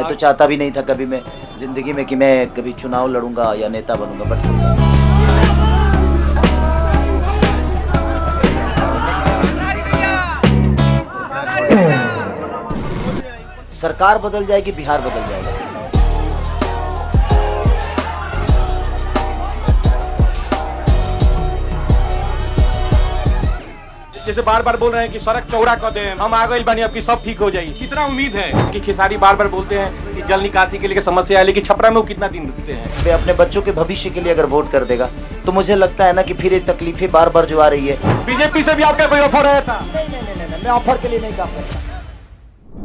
तो चाहता भी नहीं था कभी मैं जिंदगी में कि मैं कभी चुनाव लड़ूंगा या नेता बनूंगा, बट सरकार बदल जाएगी, बिहार बदल जाएगा। जैसे बार बार बोल रहे हैं कि सड़क चौड़ा कर दें, हम आ गए बानी, आपकी सब ठीक हो जाएगी। कितना उम्मीद है कि खेसारी बार बार बोलते हैं कि जल निकासी के लिए समस्या है, लेकिन छपरा में वो कितना दिन रुकते हैं। वे अपने बच्चों के भविष्य के लिए अगर वोट कर देगा तो मुझे लगता है ना कि फिर ये तकलीफें बार बार जो आ रही है। बीजेपी से भी आपका कोई ऑफर आया था? नहीं, मैं ऑफर के लिए नहीं काम करता।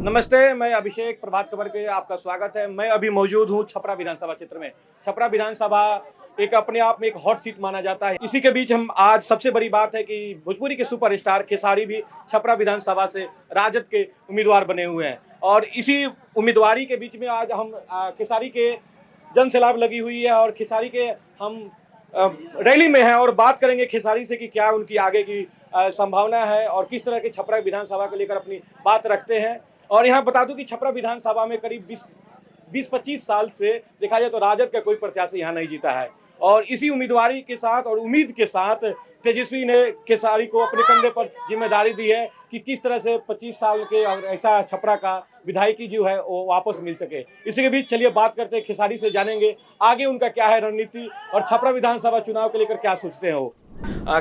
नमस्ते, मैं अभिषेक, प्रभात खबर के आपका स्वागत है। मैं अभी मौजूद हूँ छपरा विधानसभा क्षेत्र में। छपरा विधानसभा एक अपने आप में एक हॉट सीट माना जाता है। इसी के बीच हम आज सबसे बड़ी बात है कि भोजपुरी के सुपरस्टार खेसारी भी छपरा विधानसभा से राजद के उम्मीदवार बने हुए हैं और इसी उम्मीदवारी के बीच में आज हम खेसारी के जन सैलाब लगी हुई है और खेसारी के हम रैली में हैं और बात करेंगे खेसारी से कि क्या उनकी आगे की संभावना है और किस तरह के छपरा विधानसभा को लेकर अपनी बात रखते हैं। और यहाँ बता दूं कि छपरा विधानसभा में करीब 20-25 साल से देखा जाए तो राजद का कोई प्रत्याशी यहाँ नहीं जीता है और इसी उम्मीदवारी के साथ और उम्मीद के साथ तेजस्वी ने खेसारी को अपने कंधे पर जिम्मेदारी दी है कि किस तरह से 25 साल के और ऐसा छपरा का विधायकी जो है वो वापस मिल सके। इसी के बीच चलिए बात करते हैं खेसारी से, जानेंगे आगे उनका क्या है रणनीति और छपरा विधानसभा चुनाव को लेकर क्या सोचते हैं वो।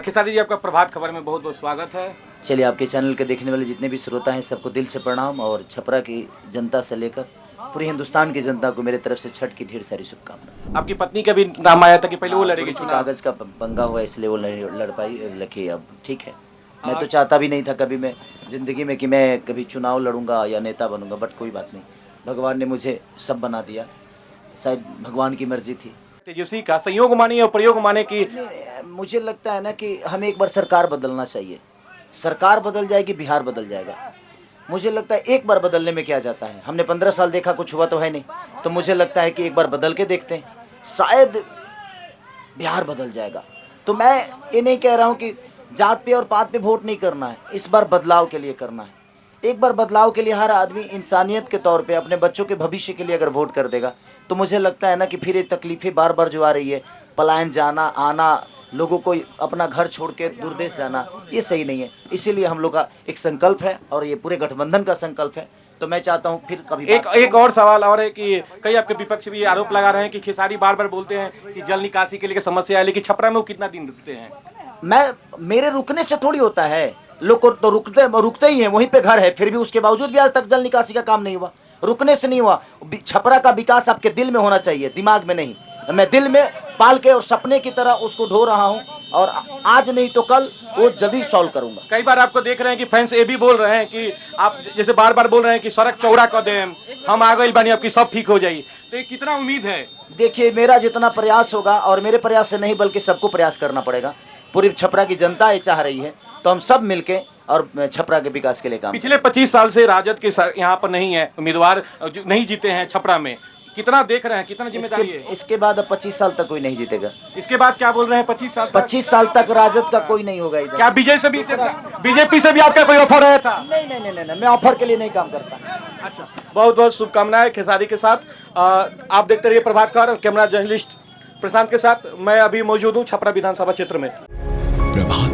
खेसारी जी, आपका प्रभात खबर में बहुत बहुत स्वागत है। चलिए, आपके चैनल के देखने वाले जितने भी श्रोता हैं सबको दिल से प्रणाम और छपरा की जनता से लेकर पूरी हिंदुस्तान की जनता को मेरे तरफ से छठ की ढेर सारी शुभकामनाएं। आपकी पत्नी का भी नाम आया था कि पहले वो लड़ेगी, कागज का पंगा हुआ इसलिए वो लड़ पाई, लकी अब ठीक है। मैं तो चाहता भी नहीं था कभी मैं जिंदगी में कि मैं कभी चुनाव लड़ूंगा या नेता बनूंगा, बट कोई बात नहीं, भगवान ने मुझे सब बना दिया, शायद भगवान की मर्जी थी। तेजस्वी का संयोग मानिए और प्रयोग माने कि मुझे लगता है ना कि हमें एक बार सरकार बदलना चाहिए। सरकार बदल जाएगी, बिहार बदल जाएगा। मुझे लगता है एक बार बदलने में क्या जाता है, हमने 15 साल देखा, कुछ हुआ तो है नहीं, तो मुझे लगता है कि एक बार बदल के देखते हैं, शायद बिहार बदल जाएगा। तो मैं ये नहीं कह रहा हूँ कि जात पे और पात पे वोट नहीं करना है, इस बार बदलाव के लिए करना है। एक बार बदलाव के लिए हर आदमी इंसानियत के तौर पे अपने बच्चों के भविष्य के लिए अगर वोट कर देगा तो मुझे लगता है ना कि फिर ये तकलीफें बार बार जो आ रही है, पलायन, जाना आना, लोगों को अपना घर छोड़ के दूरदेश जाना, ये सही नहीं है। इसीलिए हम लोग का एक संकल्प है और ये पूरे गठबंधन का संकल्प है। तो मैं चाहता हूँ फिर कभी एक और सवाल और है कि कई आपके विपक्ष भी आरोप लगा रहे हैं कि खेसारी बार बार बोलते हैं कि जल निकासी के लिए समस्या है, लेकिन छपरा में वो कितना दिन रुकते हैं? मेरे रुकने से थोड़ी होता है, लोग को तो रुकते ही हैं, वहीं पे घर है, फिर भी उसके बावजूद भी आज तक जल निकासी का काम नहीं हुआ। रुकने से नहीं हुआ। छपरा का विकास आपके दिल में होना चाहिए, दिमाग में नहीं। मैं दिल में पाल के और सपने की तरह उसको ढो रहा हूँ और आज नहीं तो कल वो जल्दी सॉल्व करूंगा। कई बार आपको देख रहे हैं कि फैंस ये भी बोल रहे हैं कि आप जैसे बार बार बोल रहे हैं कि सड़क चौड़ा कर दें, हम आ गए बानी, आपकी सब ठीक हो जाएगी। तो ये कितना उम्मीद है? देखिए, मेरा जितना प्रयास होगा, और मेरे प्रयास से नहीं बल्कि सबको प्रयास करना पड़ेगा, पूरी छपरा की जनता ये चाह रही है, तो हम सब मिलके और छपरा के विकास के लिए काम। पिछले 25 साल से राजद के यहाँ पर नहीं है उम्मीदवार, नहीं जीते हैं छपरा में, कितना देख रहे हैं, कितना जिम्मेदारी है? इसके बाद अब 25 साल तक कोई नहीं जीतेगा। इसके बाद क्या बोल रहे हैं? 25 साल तक राजद का कोई नहीं होगा इधर। क्या बीजेपी से भी आपका कोई ऑफर आया था? नहीं, मैं ऑफर के लिए नहीं काम करता। अच्छा, बहुत बहुत शुभकामनाएं खेसारी के साथ। आप देखते रहिए प्रभात खबर, कैमरा जर्नलिस्ट प्रशांत के साथ मैं अभी मौजूद हूँ छपरा विधानसभा क्षेत्र में। प्रभात